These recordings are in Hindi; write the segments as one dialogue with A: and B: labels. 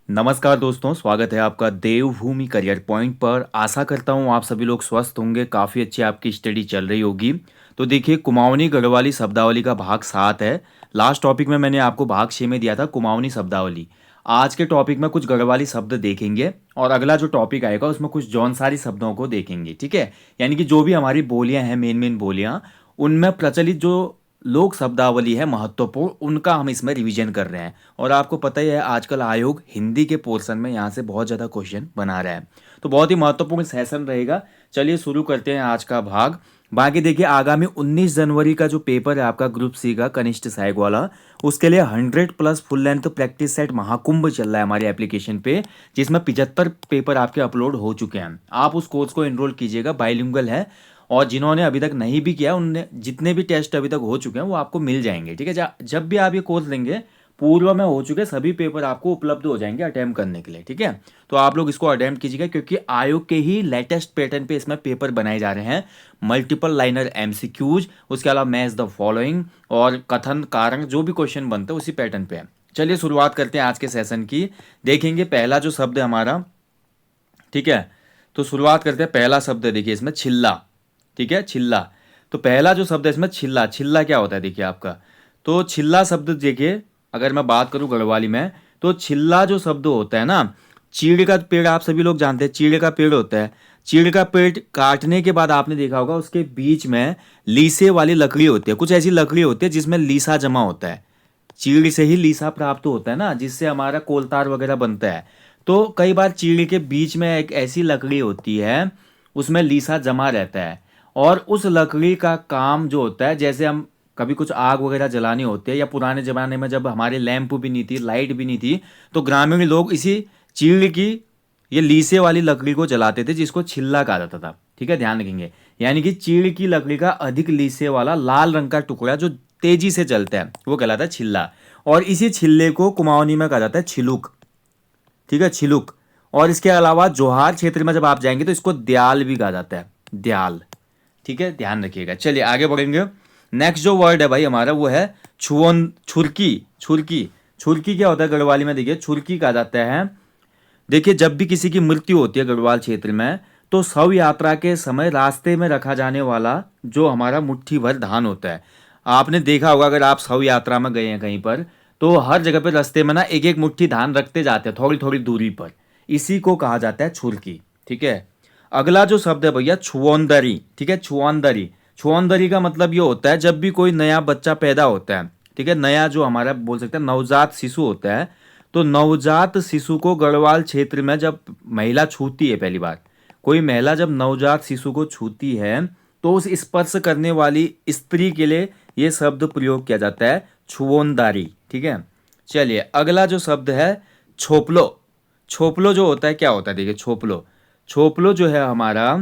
A: नमस्कार दोस्तों, स्वागत है आपका देवभूमि करियर पॉइंट पर। आशा करता हूँ आप सभी लोग स्वस्थ होंगे, काफ़ी अच्छी आपकी स्टडी चल रही होगी। तो देखिए, कुमाऊनी गढ़वाली शब्दावली का भाग 7 है। लास्ट टॉपिक में मैंने आपको भाग 6 में दिया था कुमाऊनी शब्दावली। आज के टॉपिक में कुछ गढ़वाली शब्द देखेंगे और अगला जो टॉपिक आएगा उसमें कुछ जौनसारी शब्दों को देखेंगे, ठीक है। यानी कि जो भी हमारी बोलियां हैं, मेन मेन बोलियां, उनमें प्रचलित जो लोक शब्दावली है महत्वपूर्ण, उनका हम इसमें रिवीजन कर रहे हैं। और आपको पता ही है आजकल आयोग हिंदी के पोर्शन में यहाँ से बहुत ज़्यादा क्वेश्चन बना रहा है, तो बहुत ही महत्वपूर्ण सेशन रहेगा। चलिए शुरू करते हैं आज का भाग। बाकी देखिए, आगामी 19 जनवरी का जो पेपर है आपका ग्रुप सी का कनिष्ठ सहायक वाला, उसके लिए 100+ full length practice set Mahakumbh चल रहा है हमारे एप्लीकेशन पे, जिसमें 75 पेपर आपके अपलोड हो चुके हैं। आप उस कोर्स को एनरोल कीजिएगा, बाइलिंगुअल है। और जिन्होंने अभी तक नहीं भी किया, उनने जितने भी टेस्ट अभी तक हो चुके हैं वो आपको मिल जाएंगे, ठीक है। जब भी आप ये कोर्स लेंगे, पूर्व में हो चुके सभी पेपर आपको उपलब्ध हो जाएंगे अटेम्प्ट करने के लिए, ठीक है। तो आप लोग इसको अटेम्प्ट कीजिएगा, क्योंकि आयोग के ही लेटेस्ट पैटर्न पे इसमें पेपर बनाए जा रहे हैं। मल्टीपल लाइनर एमसीक्यूज, उसके अलावा मैच द फॉलोइंग और कथन कारण, जो भी क्वेश्चन बनते हैं उसी पैटर्न पे है। चलिए शुरुआत करते हैं आज के सेशन की। देखेंगे पहला जो शब्द है हमारा, ठीक है। तो शुरुआत करते हैं, पहला शब्द है देखिए इसमें छिल्ला, ठीक है, छिल्ला। तो पहला जो शब्द है इसमें छिल्ला, छिल्ला क्या होता है देखिए आपका। तो छिल्ला शब्द देखिए, अगर मैं बात करूं गढ़वाली में, तो छिल्ला जो शब्द होता है ना, चीड़ का पेड़ आप सभी लोग जानते हैं, चीड़ का पेड़ होता है। चीड़ का पेड़ काटने के बाद आपने देखा होगा उसके बीच में लीसे वाली लकड़ी होती है, कुछ ऐसी लकड़ी होती है जिसमें लीसा जमा होता है। चीड़ से ही लीसा प्राप्त होता है ना, जिससे हमारा कोलतार वगैरह बनता है। तो कई बार चीड़ के बीच में एक ऐसी लकड़ी होती है, उसमें लीसा जमा रहता है। और उस लकड़ी का काम जो होता है, जैसे हम कभी कुछ आग वगैरह जलानी होती है, या पुराने ज़माने में जब हमारे लैंप भी नहीं थी, लाइट भी नहीं थी, तो ग्रामीण लोग इसी चीड़ की, ये लीसे वाली लकड़ी को जलाते थे, जिसको छिल्ला कहा जाता था, ठीक है, ध्यान रखेंगे। यानी कि चीड़ की लकड़ी का अधिक लीसे वाला लाल रंग का टुकड़ा जो तेजी से जलता है वो कहलाता है छिल्ला। और इसी छिल्ले को कुमाऊनी में कहा जाता है छिलुक, ठीक है, छिलुक। और इसके अलावा जोहार क्षेत्र में जब आप जाएंगे तो इसको दयाल भी कहा जाता है, दयाल, ठीक है, ध्यान रखिएगा। चलिए आगे बढ़ेंगे। नेक्स्ट जो वर्ड है भाई हमारा वो है छुअन, छुरकी, छुरकी। छुरकी क्या होता है गढ़वाली में, देखिए छुरकी कहा जाता है। देखिए, जब भी किसी की मृत्यु होती है गढ़वाल क्षेत्र में, तो शव यात्रा के समय रास्ते में रखा जाने वाला जो हमारा मुट्ठी भर धान होता है, आपने देखा होगा अगर आप शव यात्रा में गए हैं कहीं पर, तो हर जगह पे रास्ते में ना एक एक मुट्ठी धान रखते जाते हैं थोड़ी थोड़ी दूरी पर। इसी को कहा जाता है छुरकी, ठीक है। अगला जो शब्द है भैया छुओंदरी, ठीक है, छुओंदरी। छुओंदरी का मतलब ये होता है जब भी कोई नया बच्चा पैदा होता है, ठीक है, नया जो हमारा बोल सकते हैं नवजात शिशु होता है, तो नवजात शिशु को गढ़वाल क्षेत्र में जब महिला छूती है, पहली बार कोई महिला जब नवजात शिशु को छूती है, तो उस स्पर्श करने वाली स्त्री के लिए ये शब्द प्रयोग किया जाता है छुओंदारी, ठीक है। चलिए अगला जो शब्द है छोपलो। छोपलो जो होता है क्या होता है देखिए, छोपलो, छोपलो जो है हमारा,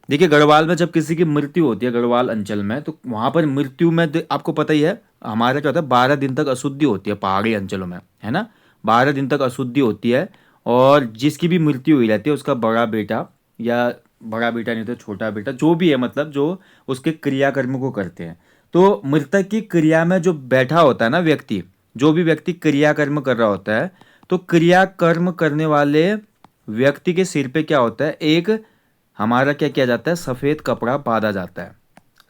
A: देखिए गढ़वाल में जब किसी की मृत्यु होती है गढ़वाल अंचल में, तो वहां पर मृत्यु में आपको पता ही है हमारा क्या होता है, 12 दिन तक अशुद्धि होती है पहाड़ी अंचलों में, है ना। 12 दिन तक अशुद्धि होती है। और जिसकी भी मृत्यु हुई रहती है उसका बड़ा बेटा, या बड़ा बेटा नहीं तो छोटा बेटा, जो भी है, मतलब जो उसके क्रियाकर्म को करते हैं, तो मृतक की क्रिया में जो बैठा होता है ना व्यक्ति, जो भी व्यक्ति क्रियाकर्म कर रहा होता है, तो क्रियाकर्म करने वाले व्यक्ति के सिर पे क्या होता है, एक हमारा क्या किया जाता है, सफ़ेद कपड़ा बांधा जाता है,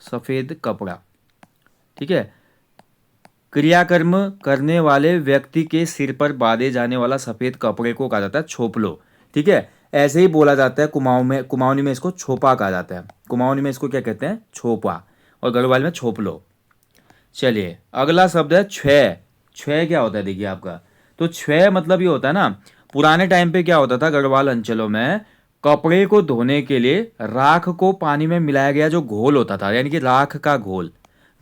A: सफ़ेद कपड़ा, ठीक है। क्रियाकर्म करने वाले व्यक्ति के सिर पर बांधे जाने वाला सफ़ेद कपड़े को कहा जाता है छोपलो, ठीक है। ऐसे ही बोला जाता है कुमाऊं में, कुमाऊनी में इसको छोपा कहा जाता है, कुमाऊनी में इसको क्या कहते हैं, छोपा, और गढ़वाल में छोपलो। चलिए अगला शब्द है छः। छः क्या होता है देखिए आपका, तो छः मतलब ये होता है ना, पुराने टाइम पे क्या होता था गढ़वाल अंचलों में, कपड़े को धोने के लिए राख को पानी में मिलाया गया जो घोल होता था, यानी कि राख का घोल,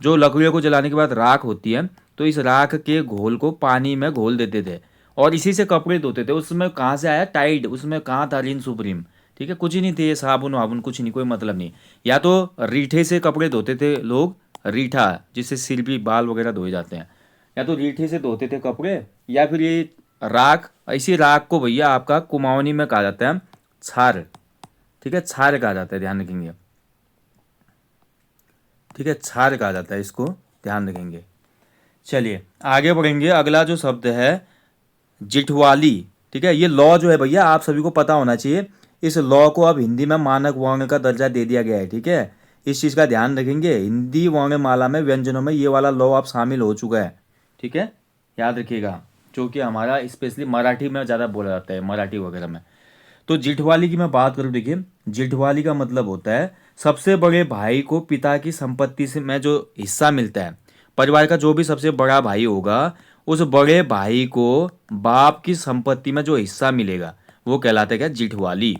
A: जो लकड़ियों को जलाने के बाद राख होती है, तो इस राख के घोल को पानी में घोल देते थे और इसी से कपड़े धोते थे। उसमें कहाँ से आया टाइड, उसमें कहाँ था रिन सुप्रीम, ठीक है, कुछ ही नहीं थे, साबुन वाबुन कुछ नहीं, कोई मतलब नहीं। या तो रीठे से कपड़े धोते थे लोग, रीठा जिससे सिर भी बाल वगैरह धोए जाते हैं, या तो रीठे से धोते थे कपड़े, या फिर ये राख, इसी राख को भैया आपका कुमाऊनी में कहा जाता है छार, ठीक है, छार कहा जाता है, ध्यान रखेंगे, ठीक है, छार कहा जाता है इसको, ध्यान रखेंगे। चलिए आगे बढ़ेंगे। अगला जो शब्द है जिठवाली, ठीक है, ये लॉ जो है भैया आप सभी को पता होना चाहिए। इस लॉ को अब हिंदी में मानक वर्ण का दर्जा दे दिया गया है। ठीक है, इस चीज़ का ध्यान रखेंगे, हिंदी वर्णमाला में व्यंजनों में ये वाला लॉ अब शामिल हो चुका है। ठीक है, याद रखिएगा, जो कि हमारा स्पेशली मराठी में ज़्यादा बोला जाता है, मराठी वगैरह में। तो जिठवाली की मैं बात करूँ, देखिए जिठवाली का मतलब होता है सबसे बड़े भाई को पिता की संपत्ति से में जो हिस्सा मिलता है, परिवार का जो भी सबसे बड़ा भाई होगा उस बड़े भाई को बाप की संपत्ति में जो हिस्सा मिलेगा वो कहलाता है क्या, जिठवाली।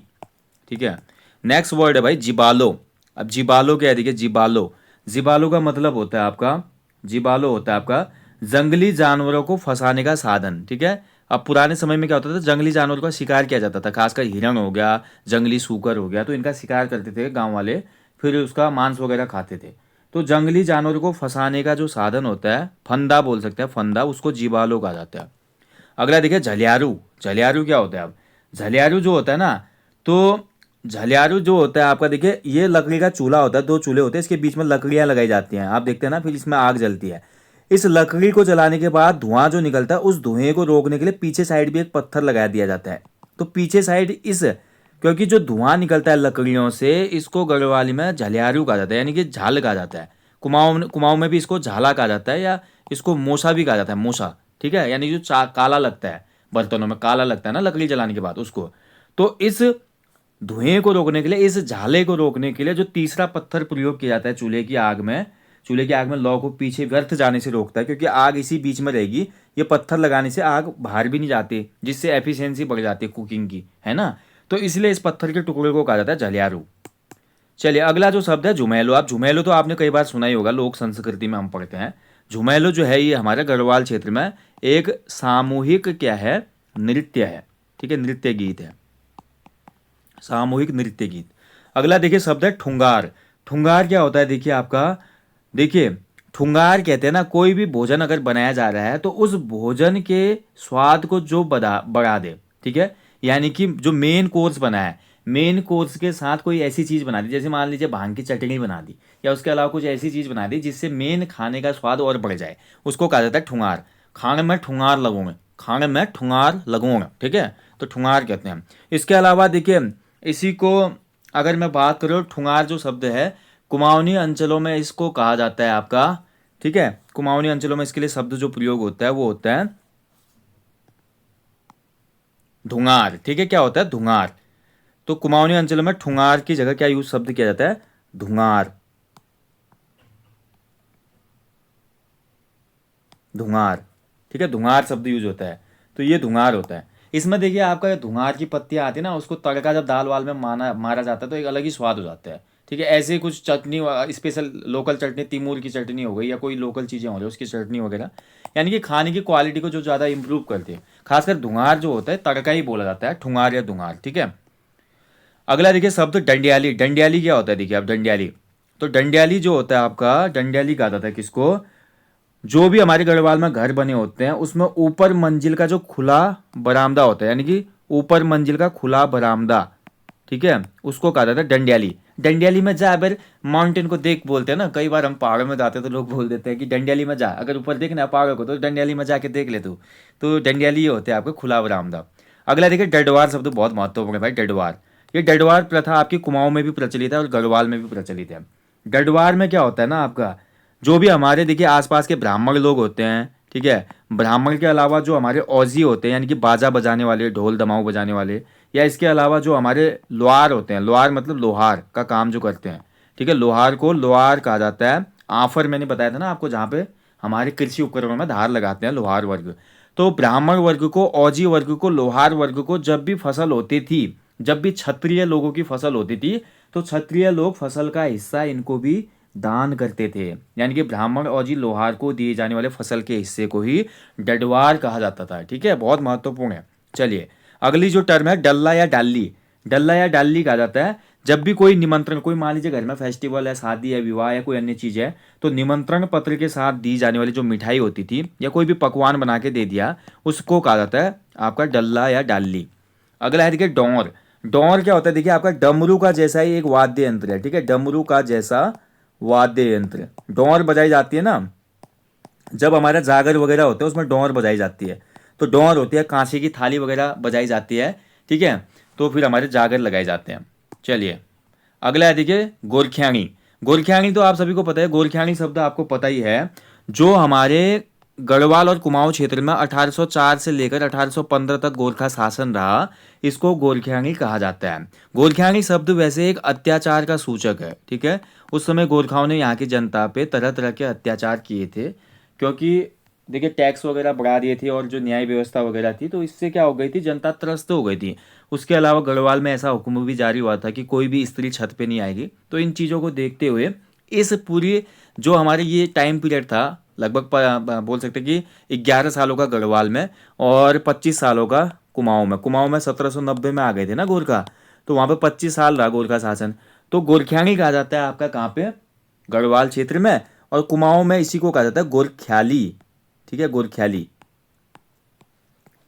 A: ठीक है, नेक्स्ट वर्ड है भाई जिबालो। अब जिबालो क्या है, देखिए जिबालो, जिबालो का मतलब होता है आपका, जिबालो होता है आपका जंगली जानवरों को फंसाने का साधन। ठीक है, अब पुराने समय में क्या होता था, जंगली जानवरों का शिकार किया जाता था, खासकर हिरण हो गया, जंगली सूकर हो गया, तो इनका शिकार करते थे गांव वाले, फिर उसका मांस वगैरह खाते थे। तो जंगली जानवरों को फंसाने का जो साधन होता है, फंदा बोल सकते हैं, फंदा, उसको जीवालो कहा जाता है। अगला देखिए झलियारू। झलियारू क्या होता है, अब झलियारू जो होता है ना, तो झलियारू जो होता है आपका, देखिए ये लकड़ी का चूल्हा होता है, दो चूल्हे होते हैं, इसके बीच में लकड़ियां लगाई जाती हैं, आप देखते हैं ना, फिर इसमें आग जलती है। इस लकड़ी को जलाने के बाद धुआं जो निकलता है, उस धुएं को रोकने के लिए पीछे साइड भी एक पत्थर लगा दिया जाता है। तो पीछे साइड इस, क्योंकि जो धुआं निकलता है लकड़ियों से, इसको गढ़वाली में झलियारू कहा जाता है, यानी कि झाल कहा जाता है। कुमाऊं कुमाऊं में भी इसको झाला कहा जाता है, या इसको मोसा भी कहा जाता है, मोसा। ठीक है, यानी जो काला लगता है, बर्तनों में काला लगता है ना लकड़ी जलाने के बाद उसको। तो इस धुएं को रोकने के लिए, इस झाले को रोकने के लिए जो तीसरा पत्थर प्रयोग किया जाता है चूल्हे की आग में, चूल्हे की आग में लौ को पीछे व्यर्थ जाने से रोकता है, क्योंकि आग इसी बीच में रहेगी। ये पत्थर लगाने से आग बाहर भी नहीं जाती, जिससे एफिशिएंसी बढ़ जाती है कुकिंग की, है ना। तो इसलिए इस पत्थर के टुकड़े को कहा जाता है झलियारू। चलिए अगला जो शब्द है झुमेलो। आप झुमेलो तो आपने कई बार सुना ही होगा, लोक संस्कृति में हम पढ़ते हैं। झुमेलो जो है ये हमारे गढ़वाल क्षेत्र में एक सामूहिक क्या है, नृत्य है। ठीक है, नृत्य गीत है, सामूहिक नृत्य गीत। अगला देखिए शब्द है ठुंगार। ठुंगार क्या होता है, देखिए आपका, देखिए ठुंगार कहते हैं ना, कोई भी भोजन अगर बनाया जा रहा है तो उस भोजन के स्वाद को जो बढ़ा दे। ठीक है, यानी कि जो मेन कोर्स बना है, मेन कोर्स के साथ कोई ऐसी चीज़ बना दी, जैसे मान लीजिए भांग की चटनी बना दी, या उसके अलावा कुछ ऐसी चीज़ बना दी जिससे मेन खाने का स्वाद और बढ़ जाए, उसको कहा जाता है ठुंगार। खाने में ठुंगार लगूंगे, खाने में ठुंगार लगूंगा। ठीक है, तो ठुंगार कहते हैं। इसके अलावा देखिए, इसी को अगर मैं बात करूँ, ठुंगार जो शब्द है कुमाऊनी अंचलों में इसको कहा जाता है आपका, ठीक है, कुमाऊनी अंचलों में इसके लिए शब्द जो प्रयोग होता है वो होता है धुंगार। ठीक है, क्या होता है, धुंगार। तो कुमाऊनी अंचलों में ठुंगार की जगह क्या यूज शब्द किया जाता है, धुंगार। धुंगार, ठीक है, धुंगार शब्द यूज होता है, तो ये धुंगार होता है। इसमें देखिए आपका धुंगार की पत्तियां आती है ना, उसको तड़का जब दाल वाल में मारा जाता है तो एक अलग ही स्वाद हो जाता है। ठीक है, ऐसे ही कुछ चटनी, स्पेशल लोकल चटनी, तिमूर की चटनी हो गई, या कोई लोकल चीज़ें हो रही उसकी चटनी वगैरह, यानी कि खाने की क्वालिटी को जो ज़्यादा इंप्रूव करती है। खासकर धुंगार जो होता है, तड़का ही बोला जाता है, ठुंगार या धुंगार। ठीक है, अगला देखिए शब्द डंडियाली। डंडियाली क्या होता है, देखिए आप डंडियाली, तो डंडियाली जो होता है आपका, डंडियाली कहा जाता है किसको, जो भी हमारे गढ़वाल में घर बने होते हैं उसमें ऊपर मंजिल का जो खुला बरामदा होता है, यानी कि ऊपर मंजिल का खुला बरामदा, ठीक है, उसको कहा जाता है डंडियाली। डंडियाली में जा, अगर माउंटेन को देख बोलते हैं ना, कई बार हम पहाड़ों में जाते हैं तो लोग बोल देते हैं कि डंडियाली में जा, अगर ऊपर देखना है पहाड़ों को तो डंडियाली में जाके देख ले तू। तो डंडियाली ये होते हैं आपको खुला बरामदा। अगला देखिए डडवार शब्द बहुत महत्वपूर्ण है भाई, डडवार। ये डडवार प्रथा आपकी कुमाऊं में भी प्रचलित है और गढ़वाल में भी प्रचलित है। डडवार में क्या होता है ना आपका, जो भी हमारे देखिए आसपास के ब्राह्मण लोग होते हैं, ठीक है, ब्राह्मण के अलावा जो हमारे औजी होते हैं, यानी कि बाजा बजाने वाले, ढोल दमाऊ बजाने वाले, या इसके अलावा जो हमारे लोहार होते हैं, लोहार मतलब लोहार का काम जो करते हैं, ठीक है, लोहार को लोहार कहा जाता है। आफर मैंने बताया था ना आपको, जहाँ पे हमारे कृषि उपकरणों में धार लगाते हैं, लोहार वर्ग। तो ब्राह्मण वर्ग को, औजी वर्ग को, लोहार वर्ग को जब भी फसल होती थी, जब भी क्षत्रिय लोगों की फसल होती थी, तो क्षत्रिय लोग फसल का हिस्सा इनको भी दान करते थे, यानी कि ब्राह्मण औजी लोहार को दिए जाने वाले फसल के हिस्से को ही डडवार कहा जाता था। ठीक है, बहुत महत्वपूर्ण है। चलिए अगली जो टर्म है डल्ला या डाली। डल्ला या डाली कहा जाता है जब भी कोई निमंत्रण, कोई मान लीजिए घर में फेस्टिवल है, शादी है, विवाह या कोई अन्य चीज़ है, तो निमंत्रण पत्र के साथ दी जाने वाली जो मिठाई होती थी या कोई भी पकवान बना के दे दिया, उसको कहा जाता है आपका डल्ला या डाली। अगला है देखिए डोर। डोर क्या होता है, देखिए आपका डमरू का जैसा ही एक वाद्य यंत्र है। ठीक है, डमरू का जैसा वाद्य यंत्र, डोर बजाई जाती है ना, जब हमारा जागर वगैरह होता है उसमें डोर बजाई जाती है। तो डोर होती है, कांसे की थाली वगैरह बजाई जाती है, ठीक है। तो फिर हमारे जागर लगाए जाते हैं। चलिए अगला है देखिए गोरख्याणी। गोरख्याणी तो आप सभी को पता है, गोरख्याणी शब्द आपको पता ही है, जो हमारे गढ़वाल और कुमाऊं क्षेत्र में 1804 से लेकर 1815 तक गोरखा शासन रहा, इसको गोरख्याणी कहा जाता है। गोरख्याणी शब्द वैसे एक अत्याचार का सूचक है, ठीक है। उस समय गोरखाओं ने यहाँ की जनता पे तरह तरह के अत्याचार किए थे, क्योंकि देखिए टैक्स वगैरह बढ़ा दिए थे और जो न्याय व्यवस्था वगैरह थी, तो इससे क्या हो गई थी, जनता त्रस्त हो गई थी। उसके अलावा गढ़वाल में ऐसा हुक्म भी जारी हुआ था कि कोई भी स्त्री छत पे नहीं आएगी। तो इन चीज़ों को देखते हुए इस पूरी जो हमारे ये टाइम पीरियड था, लगभग बोल सकते हैं कि 11 सालों का गढ़वाल में और 25 सालों का कुमाऊं में। कुमाऊं में 1790 में आ गए थे ना गोरखा, तो वहाँ पे 25 साल रहा गोरखा शासन। तो गोरख्याणी कहा जाता है आपका कहाँ पे, गढ़वाल क्षेत्र में। और कुमाऊं में इसी को कहा जाता है गोरख्याली, ठीक है, गोरख्याली।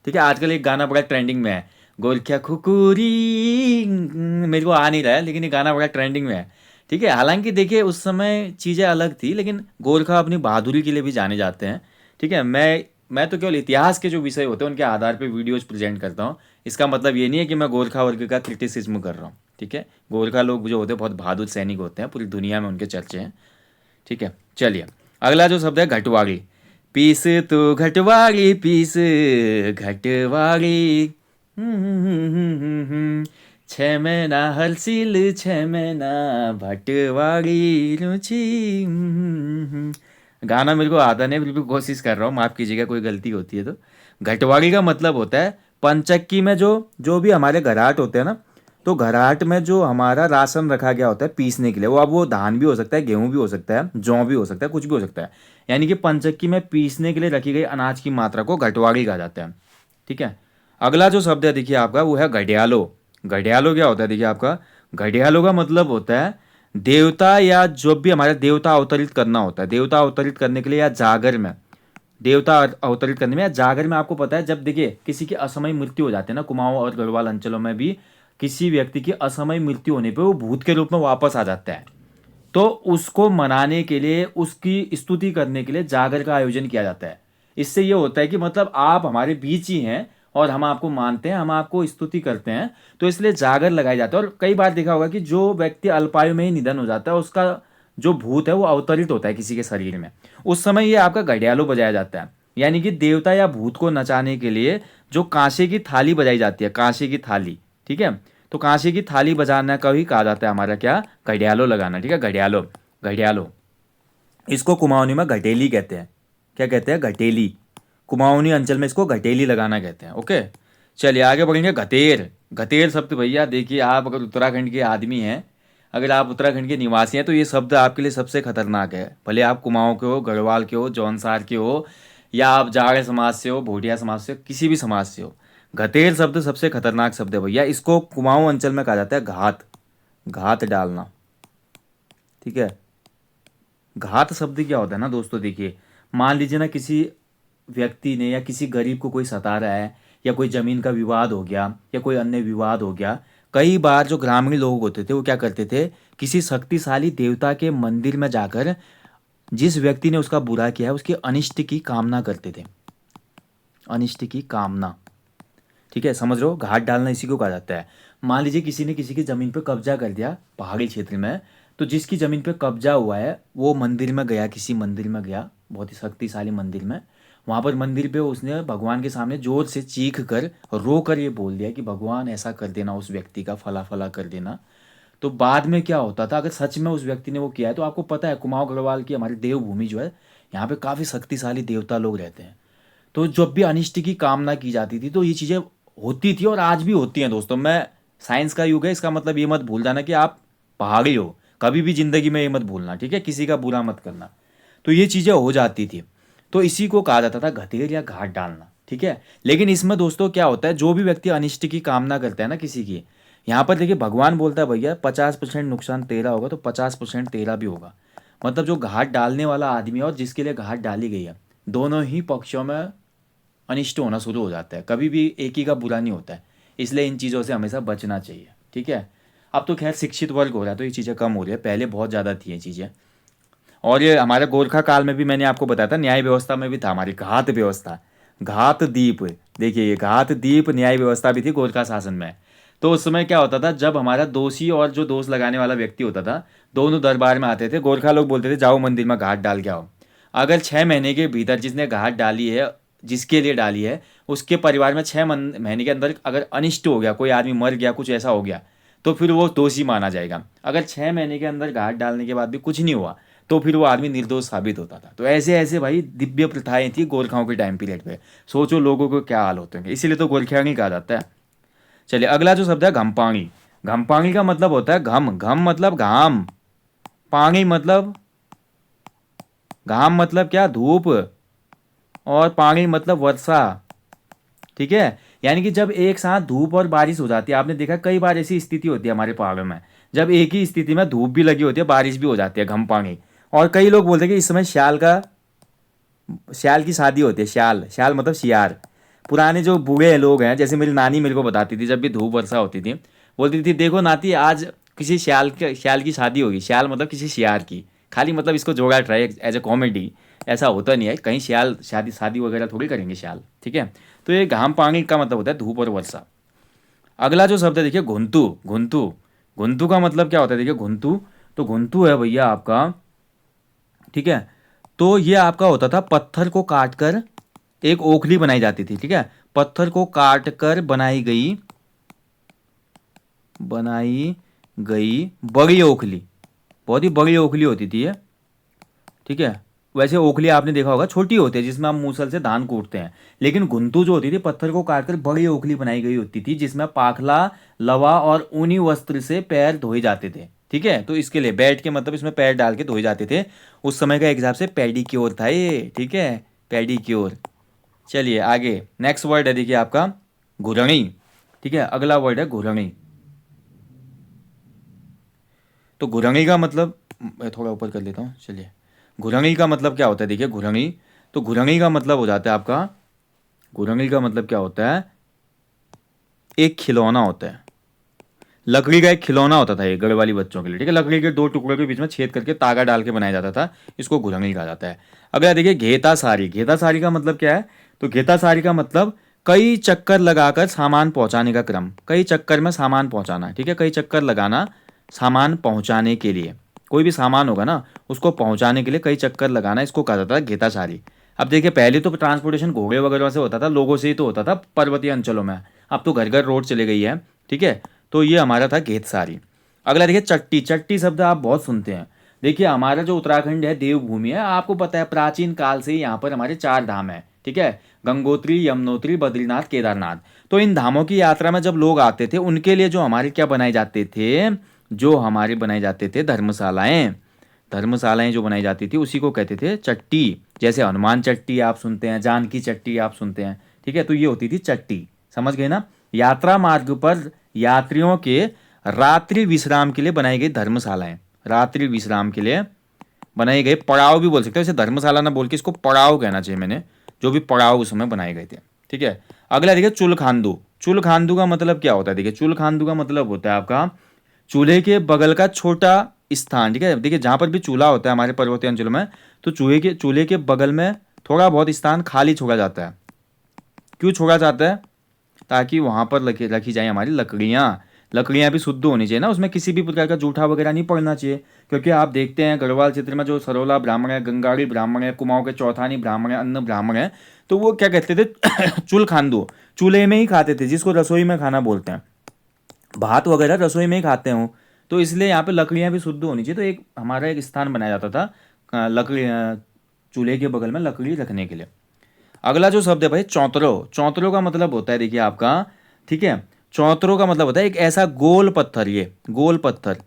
A: ठीक है, आजकल एक गाना बड़ा ट्रेंडिंग में है, गोरख्या खुकुरी, मेरे को आ नहीं रहा है लेकिन ये गाना बड़ा ट्रेंडिंग में है। ठीक है, हालांकि देखिए उस समय चीज़ें अलग थी, लेकिन गोरखा अपनी बहादुरी के लिए भी जाने जाते हैं। ठीक है, मैं तो केवल इतिहास के जो विषय होते हैं उनके आधार पे वीडियोज प्रेजेंट करता हूँ। इसका मतलब ये नहीं है कि मैं गोरखा वर्ग का क्रिटिसिज्म कर रहा हूँ। ठीक है, गोरखा लोग जो होते हैं बहुत बहादुर सैनिक होते हैं, पूरी दुनिया में उनके चर्चे हैं। ठीक है, चलिए अगला जो शब्द है घटवाड़ी। पीस तो घटवाड़ी पीस घटवाड़ी, छः महीना हलसिल छः महीना भटवाड़ी रुचि। गाना मेरे को आता नहीं, फिर भी कोशिश कर रहा हूँ, माफ़ कीजिएगा कोई गलती होती है तो। घटवाड़ी का मतलब होता है पंचक्की में जो जो भी हमारे घराट होते हैं ना, तो घराट में जो हमारा राशन रखा गया होता है पीसने के लिए, वो अब वो धान भी हो सकता है, गेहूं भी हो सकता है, जौ भी हो सकता है, कुछ भी हो सकता है। यानी कि पंचक्की में पीसने के लिए रखी गई अनाज की मात्रा को घटवाड़ी कहा जाता है। ठीक है, अगला जो शब्द है देखिए आपका, वो है घड़ियालो। घड़ियालो क्या होता है देखिए आपका, घड़ियालो का मतलब होता है देवता, या जो भी हमारे देवता अवतरित करना होता है, देवता अवतरित करने के लिए, या जागर में देवता अवतरित करने में, या जागर में। आपको पता है जब देखिए किसी की असमय मृत्यु हो जाती है ना, कुमाऊं और गढ़वाल अंचलों में भी किसी व्यक्ति की असमय मृत्यु होने पे वो भूत के रूप में वापस आ जाता है, तो उसको मनाने के लिए, उसकी स्तुति करने के लिए जागर का आयोजन किया जाता है। इससे ये होता है कि मतलब आप हमारे बीच ही हैं और हम आपको मानते हैं, हम आपको स्तुति करते हैं, तो इसलिए जागर लगाए जाते हैं। और कई बार देखा होगा कि जो व्यक्ति अल्पायु में ही निधन हो जाता है, उसका जो भूत है वो अवतरित होता है किसी के शरीर में, उस समय ये आपका घड़ियालो बजाया जाता है। यानी कि देवता या भूत को नचाने के लिए जो कांसे की थाली बजाई जाती है, कांसे की थाली। ठीक है, तो कांसे की थाली बजाना का ही कहा जाता है हमारा क्या, घड़ियालो लगाना। ठीक है, घड़ियालो, घड़ियालो। इसको कुमाऊनी में घटेली कहते हैं। क्या कहते हैं, घटेली। कुमाऊनी अंचल में इसको घटेली लगाना कहते हैं। ओके, चलिए आगे बढ़ेंगे। घतेर। घतेर शब्द भैया देखिए, आप अगर उत्तराखंड के आदमी हैं, अगर आप उत्तराखंड के निवासी हैं, तो ये शब्द आपके लिए सबसे खतरनाक है। भले आप कुमाऊं के हो, गढ़वाल के हो, जौनसार के हो, या आप जाड़ समाज से हो, भोटिया समाज से हो, किसी भी समाज से हो, घतेर शब्द सबसे खतरनाक शब्द है भैया। इसको कुमाऊं अंचल में कहा जाता है घात, घात डालना। ठीक है, घात शब्द क्या होता है ना दोस्तों, देखिए मान लीजिए ना किसी व्यक्ति ने या किसी गरीब को कोई सता रहा है, या कोई जमीन का विवाद हो गया, या कोई अन्य विवाद हो गया। कई बार जो ग्रामीण लोग होते थे वो क्या करते थे, किसी शक्तिशाली देवता के मंदिर में जाकर जिस व्यक्ति ने उसका बुरा किया है उसकी अनिष्ट की कामना करते थे, अनिष्ट की कामना। ठीक है, समझ रहे हो, घाट डालना इसी को कहा जाता है। मान लीजिए किसी ने किसी की ज़मीन पर कब्जा कर दिया पहाड़ी क्षेत्र में, तो जिसकी ज़मीन पर कब्जा हुआ है वो मंदिर में गया, किसी मंदिर में गया, बहुत ही शक्तिशाली मंदिर में। वहाँ पर मंदिर पे उसने भगवान के सामने जोर से चीख कर, रो कर ये बोल दिया कि भगवान ऐसा कर देना, उस व्यक्ति का फला फला कर देना। तो बाद में क्या होता था, अगर सच में उस व्यक्ति ने वो किया है, तो आपको पता है कुमाऊं गढ़वाल की हमारी देवभूमि जो है, यहाँ पे काफ़ी शक्तिशाली देवता लोग रहते हैं। तो जब भी अनिष्ट की कामना की जाती थी तो ये चीज़ें होती थी, और आज भी होती हैं दोस्तों। मैं साइंस का युग है, इसका मतलब ये मत भूल जाना कि आप पहाड़ी हो, कभी भी ज़िंदगी में ये मत भूलना। ठीक है, किसी का बुरा मत करना। तो ये चीज़ें हो जाती थी, तो इसी को कहा जाता था घतेर या घाट डालना। ठीक है, लेकिन इसमें दोस्तों क्या होता है, जो भी व्यक्ति अनिष्ट की कामना करता है ना किसी की, यहाँ पर देखिए भगवान बोलता है भैया 50% नुकसान तेरा होगा तो 50% तेरा भी होगा। मतलब जो घाट डालने वाला आदमी है और जिसके लिए घाट डाली गई है, दोनों ही पक्षों में अनिष्ट होना शुरू हो जाता है, कभी भी एक ही का बुरा नहीं होता है। इसलिए इन चीज़ों से हमेशा बचना चाहिए। ठीक है, अब तो खैर शिक्षित वर्ग हो रहा है तो ये चीज़ें कम हो रही है, पहले बहुत ज़्यादा थी ये चीज़ें। और ये हमारे गोरखा काल में भी मैंने आपको बताया था, न्याय व्यवस्था में भी था हमारी घात व्यवस्था। घात दीप, देखिए ये घात दीप न्याय व्यवस्था भी थी गोरखा शासन में। तो उस समय क्या होता था, जब हमारा दोषी और जो दोष लगाने वाला व्यक्ति होता था, दोनों दरबार में आते थे। गोरखा लोग बोलते थे जाओ मंदिर में घाट डाल के आओ। अगर 6 महीने के भीतर जिसने घाट डाली है, जिसके लिए डाली है, उसके परिवार में 6 महीने के अंदर अगर अनिष्ट हो गया, कोई आदमी मर गया, कुछ ऐसा हो गया, तो फिर वो दोषी माना जाएगा। अगर 6 महीने के अंदर घाट डालने के बाद भी कुछ नहीं हुआ, तो फिर वो आदमी निर्दोष साबित होता था। तो ऐसे ऐसे भाई दिव्य प्रथाएं थी गोरखाओं के टाइम पीरियड पे। सोचो लोगों को क्या हाल होते हैं, इसीलिए तो गोरखियानी कहा जाता है। चलिए अगला जो शब्द है घमपाणी। घमपाणी का मतलब होता है घम, घम मतलब घाम, पानी मतलब घाम मतलब क्या, धूप, और पानी मतलब वर्षा। ठीक है, यानी कि जब एक साथ धूप और बारिश हो जाती है, आपने देखा कई बार ऐसी स्थिति होती है हमारे पहाड़ों में, जब एक ही स्थिति में धूप भी लगी होती है, बारिश भी हो जाती है, घमपानी। और कई लोग बोलते हैं कि इस समय श्याल की शादी होती है। श्याल, श्याल मतलब शियार। पुराने जो बूढ़े लोग हैं, जैसे मेरी नानी मेरे को बताती थी, जब भी धूप वर्षा होती थी, बोलती थी देखो नाती आज किसी श्याल की शादी होगी। श्याल मतलब किसी शियार की, खाली मतलब इसको जोड़ा ट्राई एज ए कॉमेडी, ऐसा होता नहीं है कहीं श्याल शादी शादी वगैरह थोड़ी करेंगे श्याल। ठीक है, तो ये घाम पानी का मतलब होता है धूप और वर्षा। अगला जो शब्द है देखिए घुंतु। घुंतु, घुंतु का मतलब क्या होता है, देखिए घुंतु, तो घुंतु है भैया आपका, ठीक है, तो ये आपका होता था पत्थर को काट कर एक ओखली बनाई जाती थी। ठीक है, पत्थर को काट कर बनाई गई बड़ी ओखली, बहुत ही बड़ी ओखली होती थी ये। ठीक है, वैसे ओखली आपने देखा होगा छोटी होती है जिसमें हम मूसल से धान कूटते हैं, लेकिन घुंतु जो होती थी पत्थर को काटकर बड़ी ओखली बनाई गई होती थी, जिसमें पाखला, लवा और ऊनी वस्त्र से पैर धोए जाते थे। ठीक है, तो इसके लिए बैठ के मतलब इसमें पैर डाल के धोए जाते थे। उस समय का एक हिसाब से पेडिक्योर था ये। ठीक है, पेडिक्योर। चलिए आगे नेक्स्ट वर्ड है देखिए आपका घुरणी। ठीक है, अगला वर्ड है घुरणी। तो घुरणी का मतलब, मैं थोड़ा ऊपर कर लेता हूँ। चलिए, घुरणी का मतलब क्या होता है, देखिए घुरणी, तो घुरणी का मतलब हो जाता है आपका, घुरणी का मतलब क्या होता है, एक खिलौना होता है। लकड़ी का एक खिलौना होता था ये गढ़वाली बच्चों के लिए। ठीक है, लकड़ी के दो टुकड़ों के बीच में छेद करके तागा डाल के बनाया जाता था, इसको घुरणी कहा जाता है। अगला देखिए घेता सारी। घेता सारी का मतलब क्या है, तो घेता सारी का मतलब कई चक्कर लगाकर सामान पहुंचाने का क्रम, कई चक्कर में सामान पहुंचाना। ठीक है, कई चक्कर लगाना सामान पहुंचाने के लिए, कोई भी सामान होगा ना उसको पहुंचाने के लिए कई चक्कर लगाना, इसको कहा जाता है घेता सारी। अब देखिए पहले तो ट्रांसपोर्टेशन घोड़े वगैरह से होता था, लोगों से ही तो होता था पर्वतीय अंचलों में, अब तो घर घर रोड चले गई है। ठीक है, तो ये हमारा था घेतसारी। अगला देखिए चट्टी। चट्टी शब्द आप बहुत सुनते हैं। देखिए हमारा जो उत्तराखंड है देवभूमि है, आपको पता है प्राचीन काल से ही यहाँ पर हमारे 4 धाम है। ठीक है, गंगोत्री, यमुनोत्री, बद्रीनाथ, केदारनाथ। तो इन धामों की यात्रा में जब लोग आते थे उनके लिए जो हमारे क्या बनाए जाते थे, जो हमारे बनाए जाते थे धर्मशालाएं। धर्मशालाएं जो बनाई जाती थी उसी को कहते थे चट्टी। जैसे हनुमान चट्टी आप सुनते हैं, जानकी चट्टी आप सुनते हैं। ठीक है, तो ये होती थी चट्टी। समझ गए ना। यात्रा मार्ग पर यात्रियों के रात्रि विश्राम के लिए बनाई गई धर्मशालाएं, रात्रि विश्राम के लिए बनाए गए पड़ाव भी बोल सकते हैं, वैसे धर्मशाला ना बोल के इसको पड़ाव कहना चाहिए मैंने, जो भी पड़ाव उस समय बनाए गए थे। ठीक है, अगला देखिए चुलखांदू। चुलखांदू का मतलब क्या होता है, देखिए चुलखांदू का मतलब होता है आपका चूल्हे के बगल का छोटा स्थान। ठीक है, देखिए जहाँ पर भी चूल्हा होता है हमारे पर्वतीय अंचलों में, तो चूल्हे के बगल में थोड़ा बहुत स्थान खाली छोड़ा जाता है। क्यों छोड़ा जाता है, ताकि वहाँ पर रखी जाए हमारी लकड़ियाँ। लकड़ियाँ भी शुद्ध होनी चाहिए ना, उसमें किसी भी प्रकार का जूठा वगैरह नहीं पड़ना चाहिए। क्योंकि आप देखते हैं गढ़वाल क्षेत्र में जो सरोला ब्राह्मण है, गंगाड़ी ब्राह्मण है, कुमाऊं के चौथानी ब्राह्मण है, अन्न ब्राह्मण है, तो वो क्या कहते थे चूल खांदू, चूल्हे में ही खाते थे, जिसको रसोई में खाना बोलते हैं। भात वगैरह रसोई में ही खाते हो, तो इसलिए यहाँ पे लकड़ियाँ भी शुद्ध होनी चाहिए। तो एक हमारा एक स्थान बनाया जाता था लकड़ी, चूल्हे के बगल में लकड़ी रखने के लिए। अगला जो शब्द है भाई चौतरो। चौतरो का मतलब होता है देखिए आपका, ठीक है, चौतरो का मतलब होता है एक ऐसा गोल पत्थर, ये गोल पत्थर,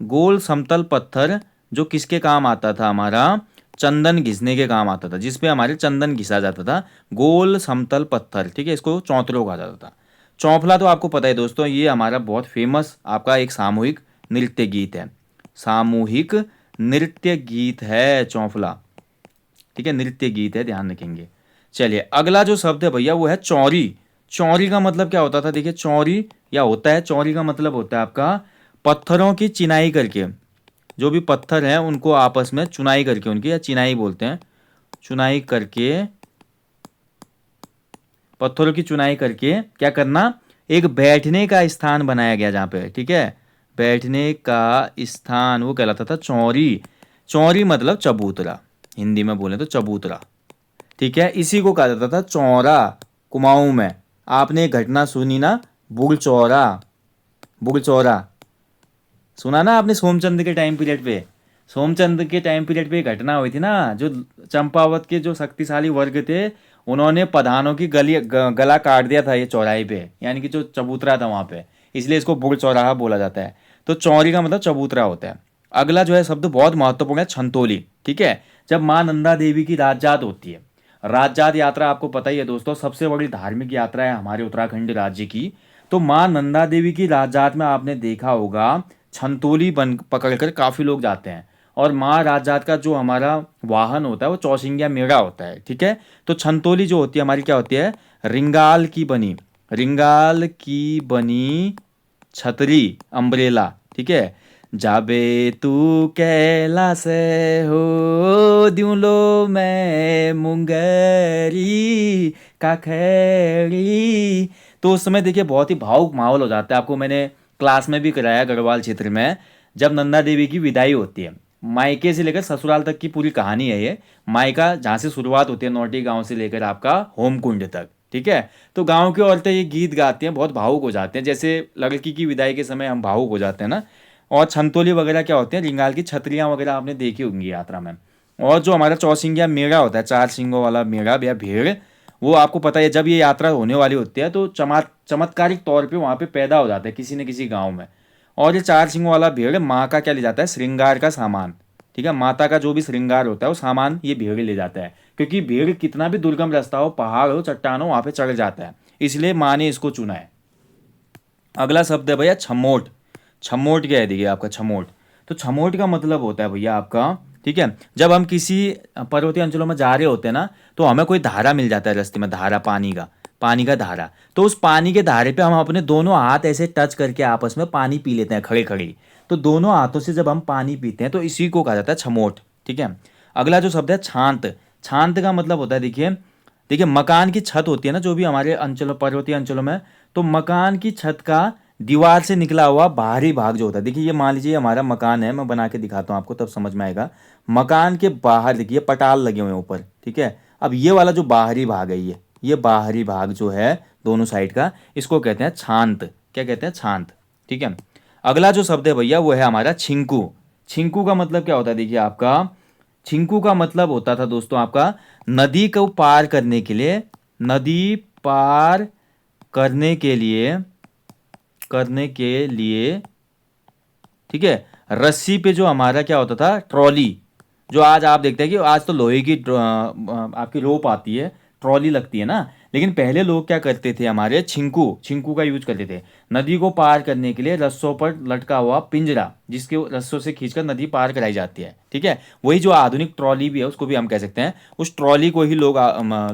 A: गोल समतल पत्थर जो किसके काम आता था, हमारा चंदन घिसने के काम आता था, जिसपे हमारे चंदन घिसा जाता था। गोल समतल पत्थर, ठीक है, इसको चौतरो कहा जाता था। चौफला तो आपको पता है दोस्तों, ये हमारा बहुत फेमस आपका एक सामूहिक नृत्य गीत है। सामूहिक नृत्य गीत है चौफला। ठीक है, नृत्य गीत है, ध्यान रखेंगे। चलिए अगला जो शब्द है भैया वो है चौरी। चौरी का मतलब क्या होता था, देखिए चौरी या होता है, चौरी का मतलब होता है आपका पत्थरों की चिनाई करके, जो भी पत्थर हैं उनको आपस में चुनाई करके, उनकी या चिनाई बोलते हैं, चुनाई करके पत्थरों की चुनाई करके क्या करना, एक बैठने का स्थान बनाया गया जहाँ पे, ठीक है, बैठने का स्थान वो कहलाता था चौरी। चौरी मतलब चबूतरा, हिंदी में बोले तो चबूतरा, ठीक है। इसी को कहा जाता था चौरा। कुमाऊं में आपने एक घटना सुनी ना, बुगचौरा, बुगचौरा सुना ना आपने, सोमचंद के टाइम पीरियड पे, सोमचंद के टाइम पीरियड पे एक घटना हुई थी ना, जो चंपावत के जो शक्तिशाली वर्ग थे उन्होंने प्रधानों की गला काट दिया था ये चौराहे पे, यानी कि जो चबूतरा था वहाँ पे, इसलिए इसको बुग चौराहा बोला जाता है। तो चौरी का मतलब चबूतरा होता है। अगला जो है शब्द बहुत महत्वपूर्ण है, छंतोली, ठीक है। जब माँ नंदा देवी की राजजात होती है, राजजात यात्रा आपको पता ही है दोस्तों, सबसे बड़ी धार्मिक यात्रा है हमारे उत्तराखंड राज्य की। तो माँ नंदा देवी की राजजात में आपने देखा होगा छंतोली बन पकड़कर काफ़ी लोग जाते हैं, और माँ राजजात का जो हमारा वाहन होता है वो चौसिंगिया मेढ़ा होता है, ठीक है। तो छंतोली जो होती है हमारी क्या होती है, रिंगाल की बनी, रिंगाल की बनी छतरी, अम्ब्रेला, ठीक है। जाबे तू कैला से हो द्यूलो मैं मुंगरी का खैरी। तो उस समय देखिए बहुत ही भावुक माहौल हो जाता है, आपको मैंने क्लास में भी कराया गढ़वाल क्षेत्र में, जब नंदा देवी की विदाई होती है, मायके से लेकर ससुराल तक की पूरी कहानी है ये। मायका जहाँ से शुरुआत होती है नौटी गांव से लेकर आपका होमकुंड तक, ठीक है। तो गांव की औरतें ये गीत गाती हैं, बहुत भावुक हो जाते हैं, जैसे लड़की की विदाई के समय हम भावुक हो जाते हैं ना। और छंतोली वगैरह क्या होते हैं, रिंगाल की छतरियाँ वगैरह आपने देखी होंगी यात्रा में। और जो हमारा चौसिंगिया मेढ़ा होता है, चार सिंगों वाला मेढ़ा या भेड़, वो आपको पता है जब ये यात्रा होने वाली होती है तो चमत्कारिक तौर पे वहाँ पे पैदा हो जाता है किसी न किसी गांव में। और ये चार सिंगों वाला भेड़ माँ का क्या ले जाता है, श्रृंगार का सामान, ठीक है। माता का जो भी श्रृंगार होता है वो सामान ये भेड़ ले जाता है, क्योंकि भेड़ कितना भी दुर्गम रास्ता हो, पहाड़ हो, चट्टान हो, वहाँ पे चढ़ जाता है, इसलिए माँ ने इसको चुना है। अगला शब्द है भैया छमोट। छमोट क्या है देखिए आपका, छमोट, तो छमोट का मतलब होता है भैया आपका, ठीक है, जब हम किसी पर्वतीय अंचलों में जा रहे होते हैं ना, तो हमें कोई धारा मिल जाता है रास्ते में, धारा पानी का धारा। तो उस पानी के धारे पे हम अपने दोनों हाथ ऐसे टच करके आपस में पानी पी लेते हैं खड़े खड़े। तो दोनों हाथों से जब हम पानी पीते हैं तो इसी को कहा जाता है छमोट, ठीक है। अगला जो शब्द है छांत। छांत का मतलब होता है देखिए, देखिए मकान की छत होती है ना जो भी हमारे अंचलों, पर्वतीय अंचलों में, तो मकान की छत का दीवार से निकला हुआ बाहरी भाग जो होता है, देखिए ये मान लीजिए हमारा मकान है, मैं बना के दिखाता हूँ आपको तब समझ में आएगा। मकान के बाहर देखिए पटाल लगे हुए हैं ऊपर, ठीक है। अब ये वाला जो बाहरी भाग है, ये बाहरी भाग जो है दोनों साइड का, इसको कहते हैं छांत। क्या कहते हैं, छांत, ठीक है। अगला जो शब्द है भैया वो है हमारा छिंकू। छिंकू का मतलब क्या होता है देखिए आपका, छिंकू का मतलब होता था दोस्तों आपका नदी को पार करने के लिए, नदी पार करने के लिए, ठीक है, रस्सी पे जो हमारा क्या होता था, ट्रॉली, जो आज आप देखते हैं कि आज तो लोहे की आपकी रोप आती है, ट्रॉली लगती है ना, लेकिन पहले लोग क्या करते थे, हमारे छिंकू, छिंकू का यूज करते थे नदी को पार करने के लिए। रस्सों पर लटका हुआ पिंजरा, जिसके रस्सों से खींचकर नदी पार कराई जाती है, ठीक है। वही जो आधुनिक ट्रॉली भी है उसको भी हम कह सकते हैं, उस ट्रॉली को ही लोग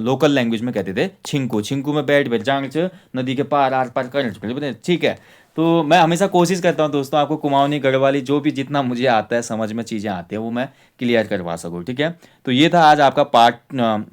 A: लोकल लैंग्वेज में कहते थे छिंकू। छिंकू में बैठ बैठ जांग च नदी के पार आर पार कर, ठीक है। तो मैं हमेशा कोशिश करता हूँ दोस्तों आपको कुमाऊनी गढ़वाली जो भी जितना मुझे आता है, समझ में चीज़ें आती हैं, वो मैं क्लियर करवा सकूँ, ठीक है। तो ये था आज आपका पार्ट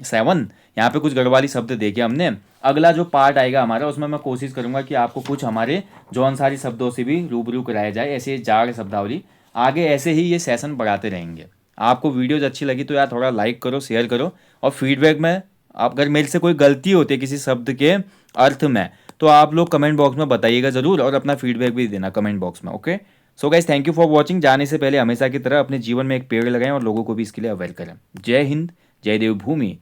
A: 7, यहाँ पे कुछ गढ़वाली शब्द देखे हमने। अगला जो पार्ट आएगा हमारा उसमें मैं कोशिश करूंगा कि आपको कुछ हमारे जौनसारी शब्दों से भी रूबरू कराया जाए, ऐसे जाड़ शब्दावली। आगे ऐसे ही ये सेशन बढ़ाते रहेंगे। आपको वीडियोज अच्छी लगी तो यार थोड़ा लाइक करो, शेयर करो, और फीडबैक में आप अगर मेरे से कोई गलती होती है किसी शब्द के अर्थ में तो आप लोग कमेंट बॉक्स में बताइएगा ज़रूर, और अपना फीडबैक भी देना कमेंट बॉक्स में। Okay, so guys thank you for watching. जाने से पहले हमेशा की तरह अपने जीवन में एक पेड़ लगाएं और लोगों को भी इसके लिए अवेयर करें। जय हिंद, जय देवभूमि।